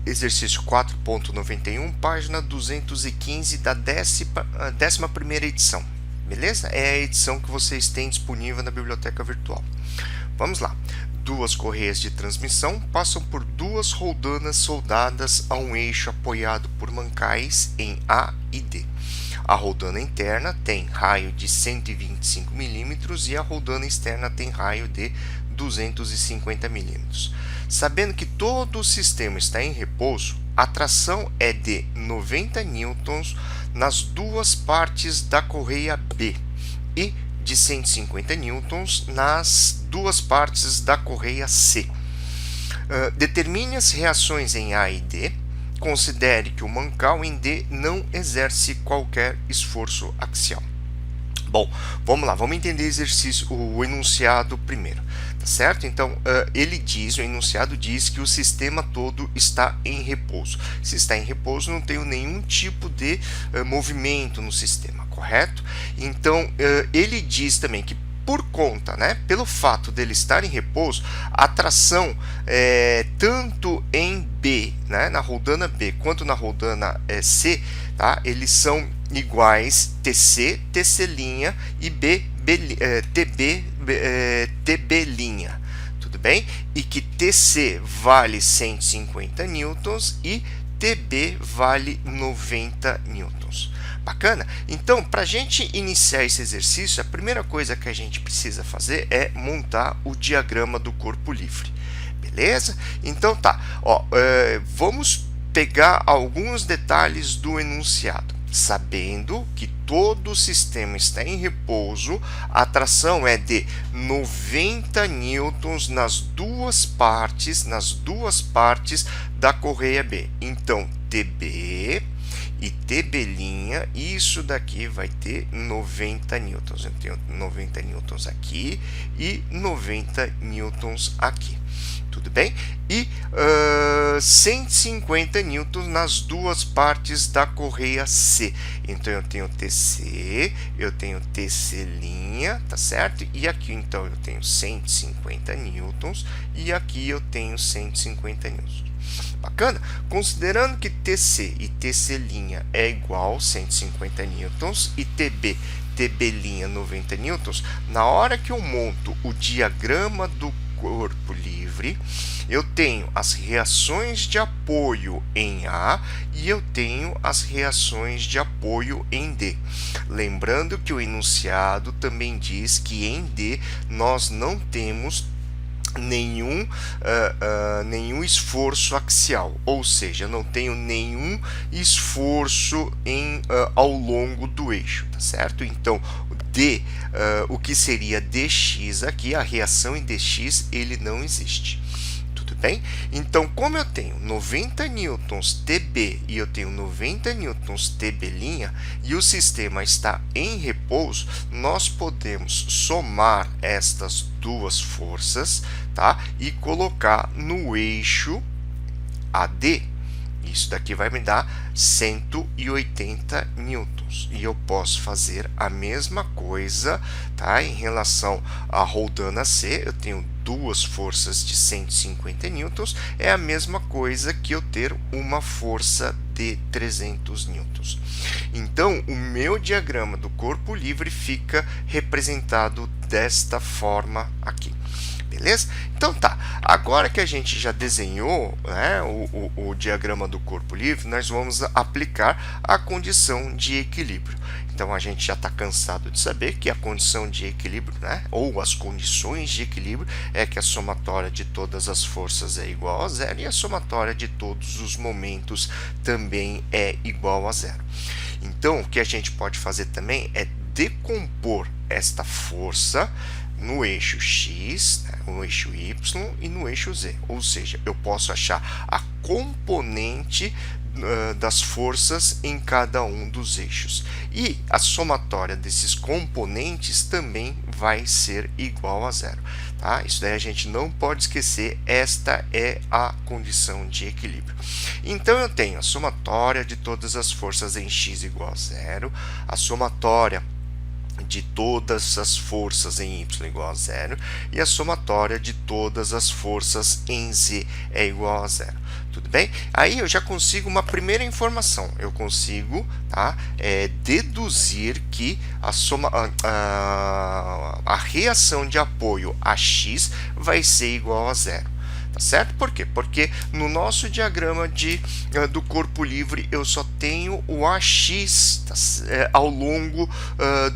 exercício 4.91, página 215 da 11ª edição. Beleza? É a edição que vocês têm disponível na biblioteca virtual. Vamos lá. Duas correias de transmissão passam por duas roldanas soldadas a um eixo apoiado por mancais em A e D. A roldana interna tem raio de 125 mm e a roldana externa tem raio de 250 mm. Sabendo que todo o sistema está em repouso, a tração é de 90 N nas duas partes da correia B e de 150 N nas duas partes da correia C. Determine as reações em A e D. Considere que o mancal em D não exerce qualquer esforço axial. Bom, vamos lá, vamos entender o enunciado primeiro, tá certo? Então, o enunciado diz que o sistema todo está em repouso. Se está em repouso, não tem nenhum tipo de movimento no sistema, correto? Então, ele diz também que por conta, pelo fato dele estar em repouso, a tração tanto em B, na roldana B, quanto na roldana C, tá? Eles são iguais TC, TC' e TB, TB', tudo bem? E que TC vale 150 newtons e TB vale 90 newtons. Bacana? Então, para a gente iniciar esse exercício, a primeira coisa que a gente precisa fazer é montar o diagrama do corpo livre. Beleza? Então tá, vamos pegar alguns detalhes do enunciado. Sabendo que todo o sistema está em repouso, a tração é de 90 newtons nas duas partes da correia B. Então, TB e TB', isso daqui vai ter 90 newtons. Eu tenho 90 newtons aqui e 90 newtons aqui. Tudo bem? E 150 newtons nas duas partes da correia C. Então, eu tenho TC, eu tenho TC', tá certo? E aqui, então, eu tenho 150 newtons e aqui eu tenho 150 newtons. Bacana? Considerando que TC e TC' é igual a 150 newtons e TB' 90 newtons, na hora que eu monto o diagrama do corpo livre, eu tenho as reações de apoio em A e eu tenho as reações de apoio em D. Lembrando que o enunciado também diz que em D nós não temos nenhum esforço axial, ou seja, não tenho nenhum esforço ao longo do eixo, tá certo? Então, D, o que seria dx aqui, a reação em dx, ele não existe. Tudo bem? Então, como eu tenho 90 newtons TB e eu tenho 90 newtons TB' e o sistema está em repouso, nós podemos somar estas duas forças, tá? E colocar no eixo AD. Isso daqui vai me dar 180 newtons. E eu posso fazer a mesma coisa, tá? Em relação à roldana C, eu tenho duas forças de 150 newtons. É a mesma coisa que eu ter uma força de 300 newtons. Então, o meu diagrama do corpo livre fica representado desta forma aqui. Beleza? Então tá, agora que a gente já desenhou o diagrama do corpo livre, nós vamos aplicar a condição de equilíbrio. Então a gente já está cansado de saber que a condição de equilíbrio, ou as condições de equilíbrio, é que a somatória de todas as forças é igual a zero e a somatória de todos os momentos também é igual a zero. Então o que a gente pode fazer também é decompor esta força no eixo X, no eixo Y e no eixo Z. Ou seja, eu posso achar a componente das forças em cada um dos eixos. E a somatória desses componentes também vai ser igual a zero. Tá? Isso daí a gente não pode esquecer, esta é a condição de equilíbrio. Então, eu tenho a somatória de todas as forças em X igual a zero, a somatória de todas as forças em y igual a zero e a somatória de todas as forças em z é igual a zero. Tudo bem? Aí eu já consigo uma primeira informação. Eu consigo, tá, deduzir que a reação de apoio a x vai ser igual a zero. Tá certo? Por quê? Porque no nosso diagrama do corpo livre eu só tenho o AX, tá, ao longo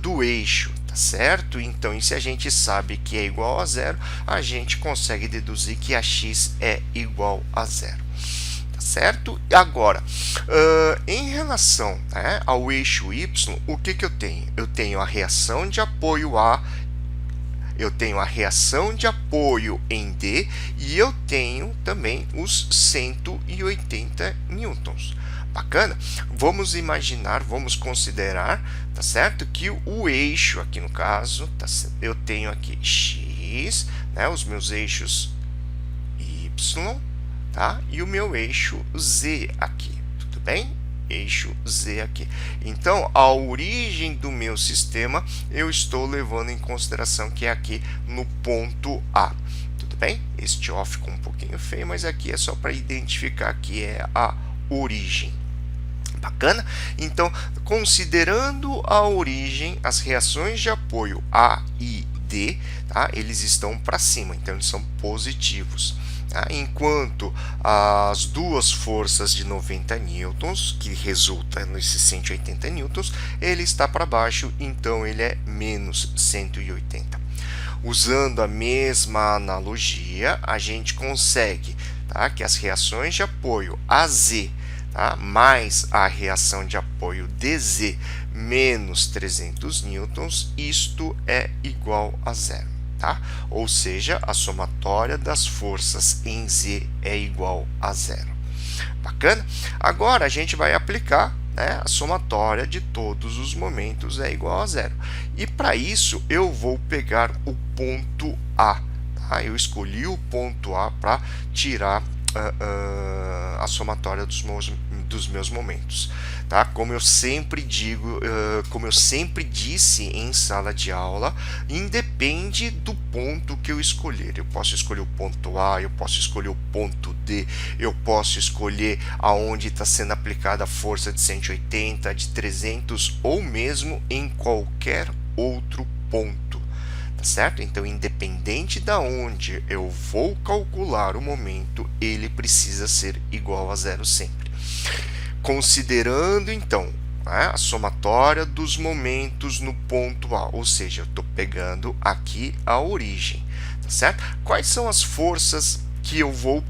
do eixo. Tá certo? Então, e se a gente sabe que é igual a zero, a gente consegue deduzir que a x é igual a zero. Tá certo? Agora, em relação, né, ao eixo y, o que eu tenho? Eu tenho a reação de apoio A, eu tenho a reação de apoio em D e eu tenho também os 180 newtons. Bacana? Vamos imaginar, vamos considerar, tá certo? Que o eixo aqui no caso, tá, eu tenho aqui x, né, os meus eixos y, tá? E o meu eixo z aqui, tudo bem? Eixo z aqui. Então, a origem do meu sistema eu estou levando em consideração que é aqui no ponto A. Tudo bem? Este ó ficou um pouquinho feio, mas aqui é só para identificar que é a origem. Bacana? Então, considerando a origem, as reações de apoio A e D, tá, eles estão para cima, então eles são positivos. Tá? Enquanto as duas forças de 90 newtons, que resulta nesses 180 newtons, ele está para baixo, então ele é menos 180. Usando a mesma analogia, a gente consegue, tá, que as reações de apoio AZ, tá, mais a reação de apoio DZ menos 300 newtons, isto é igual a zero. Tá? Ou seja, a somatória das forças em Z é igual a zero. Bacana? Agora a gente vai aplicar, né, a somatória de todos os momentos é igual a zero. E para isso eu vou pegar o ponto A. Tá? Eu escolhi o ponto A para tirar a somatória dos meus momentos. Tá? Como eu sempre digo, como eu sempre disse em sala de aula, independe do ponto que eu escolher. Eu posso escolher o ponto A, eu posso escolher o ponto D, eu posso escolher aonde está sendo aplicada a força de 180, de 300 ou mesmo em qualquer outro ponto. Tá certo? Então, independente da onde eu vou calcular o momento, ele precisa ser igual a zero sempre. Considerando, então, né, a somatória dos momentos no ponto A, ou seja, eu estou pegando aqui a origem, tá certo? Quais são as forças que eu vou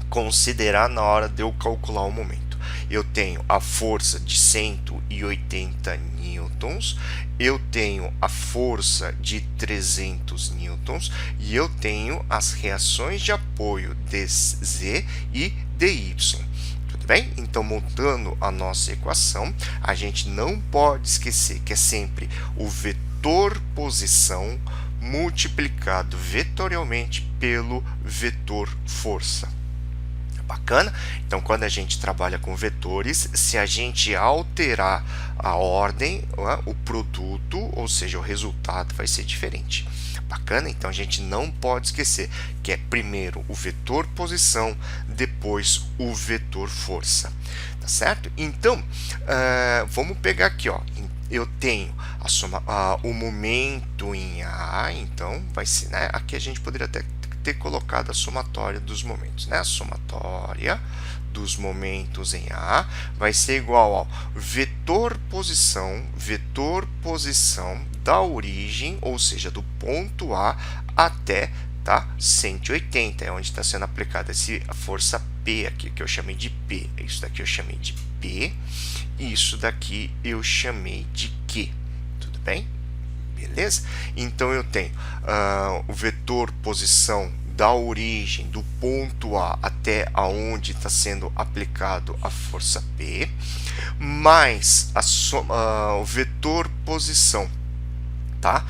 considerar na hora de eu calcular o momento? Eu tenho a força de 180 newtons, eu tenho a força de 300 newtons e eu tenho as reações de apoio dZ e dy. Tudo bem? Então, montando a nossa equação, a gente não pode esquecer que é sempre o vetor posição multiplicado vetorialmente pelo vetor força. Bacana? Então, quando a gente trabalha com vetores, se a gente alterar a ordem, o produto, ou seja, o resultado vai ser diferente. Bacana? Então, a gente não pode esquecer que é primeiro o vetor posição, depois o vetor força. Tá certo? Então, vamos pegar aqui, ó. Eu tenho o momento em A, então vai ser, né? Aqui a gente poderia até ter colocado a somatória dos momentos, né? A somatória dos momentos em A vai ser igual ao vetor posição da origem, ou seja, do ponto A até, tá, 180, é onde está sendo aplicada a força P aqui, que eu chamei de P. Isso daqui eu chamei de P e isso daqui eu chamei de Q. Tudo bem? Beleza? Então, eu tenho o vetor posição da origem do ponto A até aonde está sendo aplicado a força P, mais o vetor posição, tá?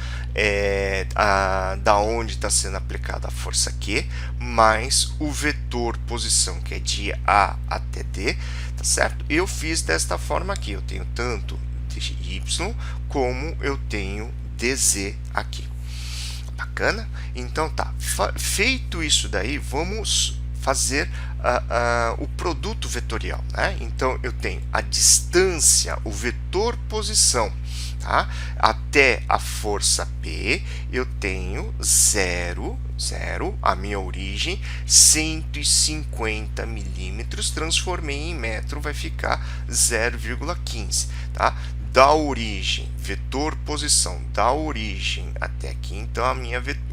Da onde está sendo aplicada a força Q, mais o vetor posição, que é de A até D, tá certo? Eu fiz desta forma aqui, eu tenho tanto dy como eu tenho dz aqui. Bacana? Então tá, feito isso daí, vamos fazer o produto vetorial, né? Então eu tenho a distância, o vetor posição, tá? Até a força P, eu tenho 0, a minha origem, 150 milímetros, transformei em metro, vai ficar 0,15, tá? Da origem, vetor posição, da origem até aqui, então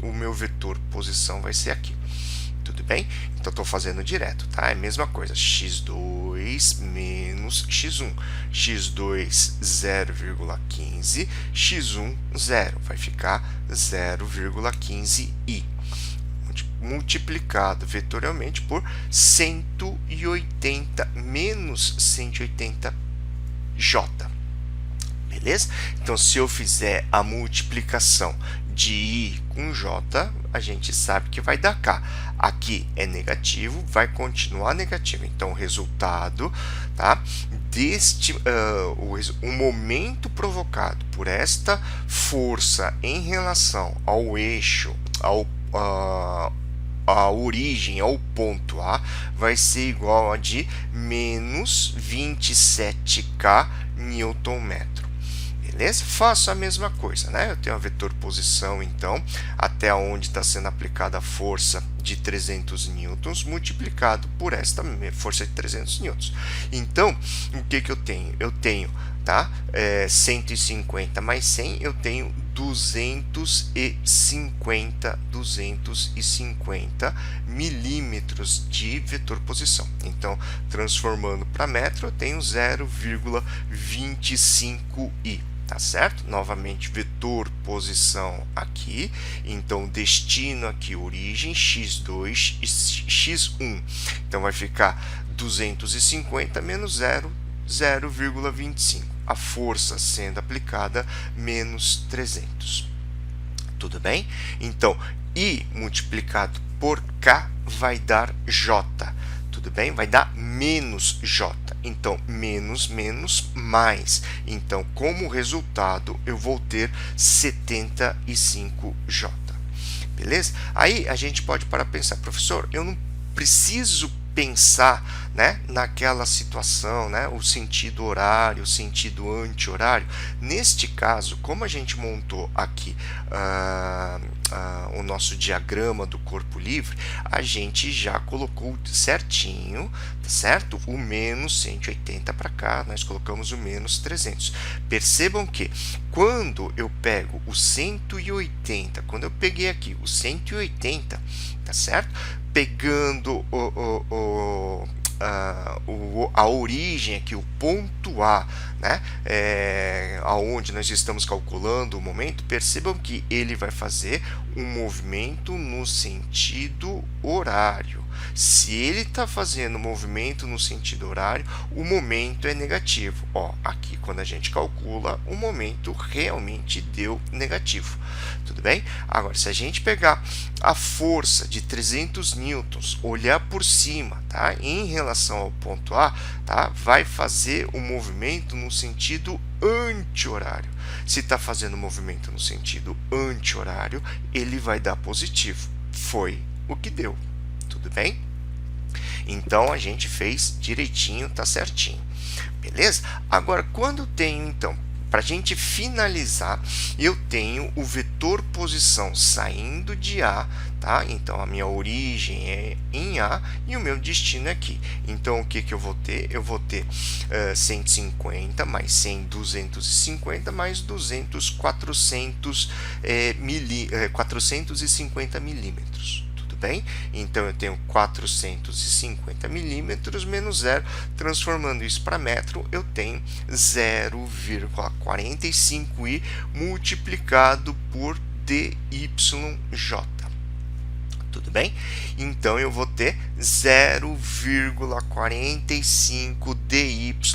o meu vetor posição vai ser aqui. Tudo bem? Então, estou fazendo direto, tá? É a mesma coisa, x2 menos x1. x2, 0,15, x1, 0. Vai ficar 0,15i. Multiplicado vetorialmente por 180 menos 180j. Beleza? Então, se eu fizer a multiplicação de i com j, a gente sabe que vai dar k. Aqui é negativo, vai continuar negativo. Então, o resultado, tá, deste o momento provocado por esta força em relação ao eixo, a origem, ao ponto A, vai ser igual a de menos 27k Nm. Beleza? Faço a mesma coisa, né? Eu tenho a vetor posição, então, até onde está sendo aplicada a força de 300 newtons, multiplicado por esta força de 300 newtons. Então, o que eu tenho? Eu tenho, tá? 150 mais 100, eu tenho 250 milímetros de vetor posição. Então, transformando para metro, eu tenho 0,25i. Tá certo? Novamente, vetor posição aqui. Então, destino aqui, origem, x2 e x1. Então, vai ficar 250 menos 0, 0,25. A força sendo aplicada, menos 300. Tudo bem? Então, I multiplicado por K vai dar J. Tudo bem? Vai dar menos J. Então, menos, menos, mais. Então, como resultado, eu vou ter 75J. Beleza? Aí, a gente pode parar para pensar, professor, eu não preciso pensar, né, naquela situação, né, o sentido horário, o sentido anti-horário. Neste caso, como a gente montou aqui o nosso diagrama do corpo livre, a gente já colocou certinho, tá certo? O menos 180 para cá, nós colocamos o menos 300. Percebam que quando eu pego o 180, quando eu peguei aqui o 180, tá certo? Pegando a origem aqui, o ponto A, né, aonde nós estamos calculando o momento, percebam que ele vai fazer um movimento no sentido horário. Se ele está fazendo movimento no sentido horário, o momento é negativo. Ó, aqui, quando a gente calcula, o momento realmente deu negativo. Tudo bem? Agora, se a gente pegar a força de 300 newtons, olhar por cima, tá, em relação ao ponto A, tá, vai fazer o movimento no sentido anti-horário. Se está fazendo movimento no sentido anti-horário, ele vai dar positivo. Foi o que deu. Tudo bem? Então, a gente fez direitinho, tá certinho. Beleza? Agora, quando eu tenho, então, para a gente finalizar, eu tenho o vetor posição saindo de A, tá? Então, a minha origem é em A e o meu destino é aqui. Então, o que eu vou ter? Eu vou ter 150 mais 100, 250 mais 200, 450 milímetros. Bem? Então, eu tenho 450 milímetros menos 0, transformando isso para metro, eu tenho 0,45i multiplicado por dyj. Tudo bem? Então, eu vou ter 0,45 dyk.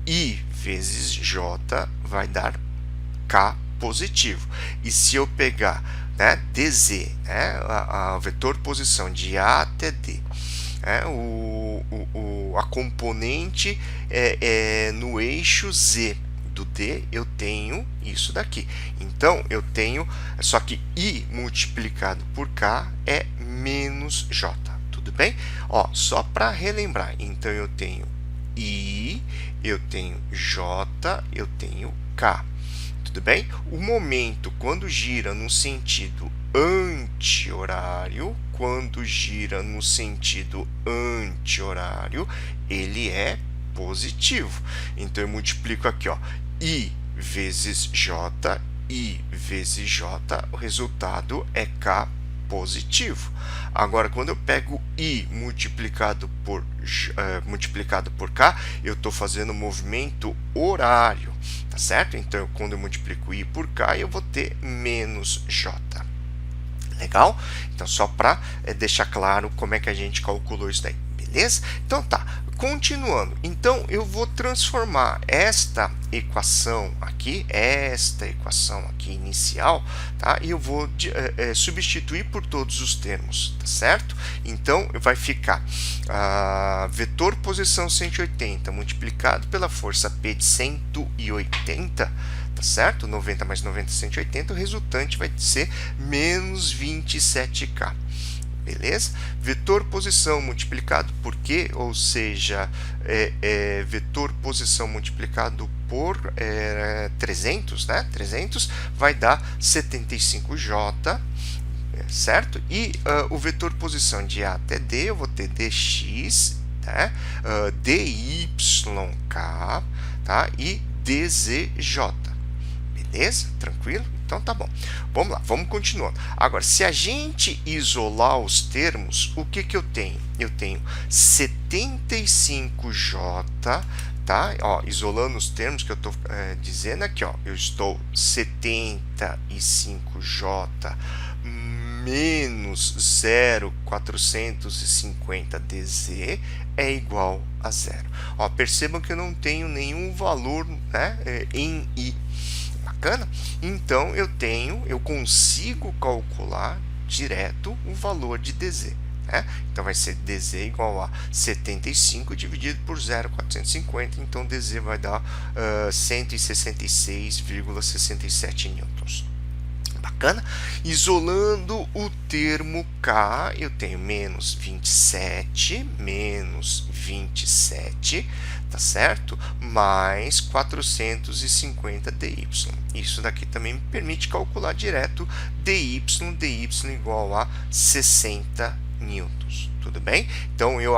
I vezes j vai dar k positivo. E se eu pegar, né, dz, né, a vetor posição de A até D, a componente no eixo Z do D, eu tenho isso daqui. Então, eu tenho, só que I multiplicado por K é menos J. Tudo bem? Ó, só para relembrar, então eu tenho I, eu tenho J, eu tenho K. Tudo bem? O momento, quando gira no sentido anti-horário, ele é positivo. Então, eu multiplico aqui, ó, I vezes J, o resultado é K positivo. Agora, quando eu pego I multiplicado por K, eu estou fazendo um movimento horário, tá certo? Então, quando eu multiplico I por K, eu vou ter menos J. Legal? Então, só para deixar claro como é que a gente calculou isso daí, beleza? Então, tá. Continuando, então eu vou transformar esta equação aqui inicial, tá? E eu vou substituir por todos os termos, tá certo? Então vai ficar vetor posição 180 multiplicado pela força P de 180, tá certo? 90 mais 90, 180, o resultante vai ser menos 27K. Beleza? Vetor posição multiplicado por Q, ou seja, vetor posição multiplicado por 300, né? 300 vai dar 75J, certo? E o vetor posição de A até D, eu vou ter dx, né? dyk, tá? E dzj. Beleza? Tranquilo? Então tá bom. Vamos lá, vamos continuando. Agora, se a gente isolar os termos, o que que eu tenho? Eu tenho 75J, tá? Ó, isolando os termos que eu estou dizendo aqui, ó, eu estou 75J menos 0,450dz é igual a zero. Ó, percebam que eu não tenho nenhum valor, né, em I. Bacana? Então, eu consigo calcular direto o valor de dz. Né? Então, vai ser dz igual a 75 dividido por 0,450. Então, dz vai dar 166,67 newtons. Bacana? Isolando o termo K, eu tenho menos 27, tá certo? Mais 450 dy. Isso daqui também me permite calcular direto dy igual a 60 newtons. Tudo bem? Então, eu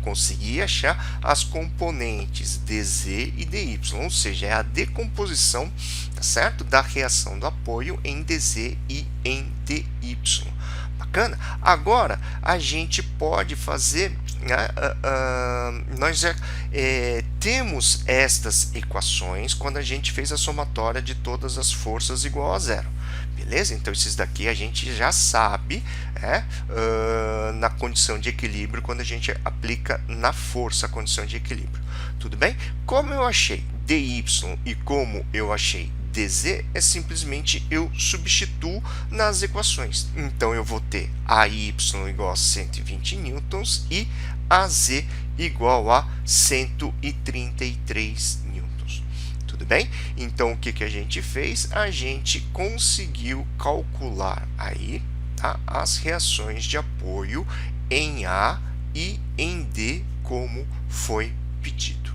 consegui achar as componentes dz e dy, ou seja, é a decomposição, tá certo? Da reação do apoio em dz e em dy. Bacana? Agora, a gente pode fazer, nós já temos estas equações quando a gente fez a somatória de todas as forças igual a zero. Beleza? Então, esses daqui a gente já sabe na condição de equilíbrio, quando a gente aplica na força a condição de equilíbrio. Tudo bem? Como eu achei dy e como eu achei dz, é simplesmente eu substituo nas equações. Então, eu vou ter AY igual a 120 newtons e AZ igual a 133 newtons. Tudo bem? Então, o que que a gente fez? A gente conseguiu calcular aí, tá, as reações de apoio em A e em D, como foi pedido.